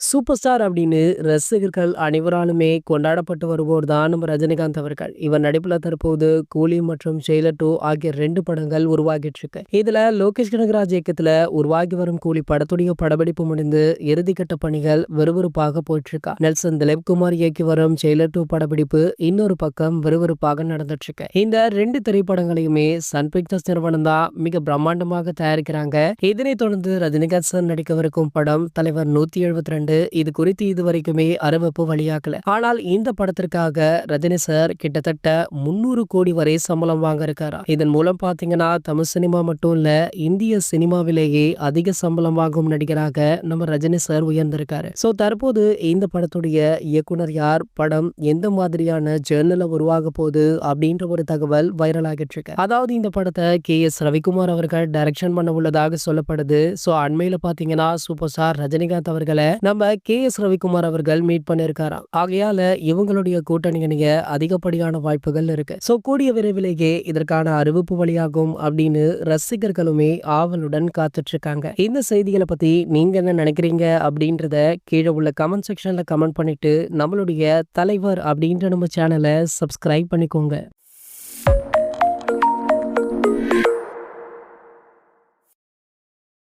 Super star அப்படின்னு ரசிகர்கள் அனைவராலுமே கொண்டாடப்பட்டு வருவோர் தான் நம்ம ரஜினிகாந்த் அவர்கள். இவர் நடிப்புல தற்போது கூலி மற்றும் ஜெயிலர் 2 ஆகிய 2 படங்கள் உருவாகிட்டு இருக்கு. இதுல லோகேஷ் கனகராஜ் இயக்கத்துல உருவாகி வரும் கூலி படத்துடைய படப்பிடிப்பு முடிந்து இறுதிக்கட்ட பணிகள் விறுவிறுப்பாக போயிட்டு இருக்கா. நெல்சன் திலீப்குமார் இயக்கி வரும் ஜெயிலர் 2 படப்பிடிப்பு இன்னொரு பக்கம் விறுவிறுப்பாக நடந்துட்டு இருக்கு. இந்த 2 திரைப்படங்களையுமே சன் பிக்சர்ஸ் நிறுவனம் தான் மிக பிரம்மாண்டமாக தயாரிக்கிறாங்க. இதனைத் தொடர்ந்து ரஜினிகாந்த் சார் நடிக்கவிருக்கும் படம் தலைவர் 172. இது குறித்து இதுவரைக்குமே அறிவிப்பு வெளியாகல. ஆனால் இந்த படத்திற்காக ரஜினி சார் கிட்டத்தட்ட 300 கோடி வரை சம்பளம் வாங்க இருக்காரா. இதன் மூலம் பாத்தீங்கன்னா தமிழ் சினிமா மட்டும் இல்ல இந்திய சினிமாவிலேயே அதிக சம்பளம் வாங்கும் நடிகராக நம்ம ரஜினி சார் உயர்ந்திருக்காரு. சோ தற்போது இந்த படத்துடைய இயக்குனர் யார், படம் எந்த மாதிரியான ஜேர்னல உருவாக போகுது அப்படின்ற ஒரு தகவல் வைரல் ஆகிட்டு இருக்கு. அதாவது இந்த படத்தை KS ரவிக்குமார் அவர்கள் டைரக்ஷன் பண்ண உள்ளதாக சொல்லப்படுது. சோ அண்மையில பாத்தீங்கன்னா சூப்பர் ஸ்டார் ரஜினிகாந்த் அவர்களை நம்ம KS ரவிக்குமார் அவர்கள் மீட் பண்ணிருக்காராம். ஆகையால இவங்களுடைய கூட்டணி இணைய அதிகப்படியான வாய்ப்புகள் இருக்கு. சோ கூடிய விரைவிலேயே இதற்கான அறிவிப்பு வெளியாகும் அப்படின்னு ரசிகர்களுமே ஆவலுடன் காத்துட்டு இருக்காங்க. இந்த செய்திகளை பத்தி நீங்க என்ன நினைக்கிறீங்க அப்படின்றத கீழே உள்ள கமெண்ட் செக்ஷன்ல கமெண்ட் பண்ணிட்டு நம்மளுடைய தலைவர் அப்படின்ற நம்ம சேனலை சப்ஸ்கிரைப் பண்ணிக்கோங்க.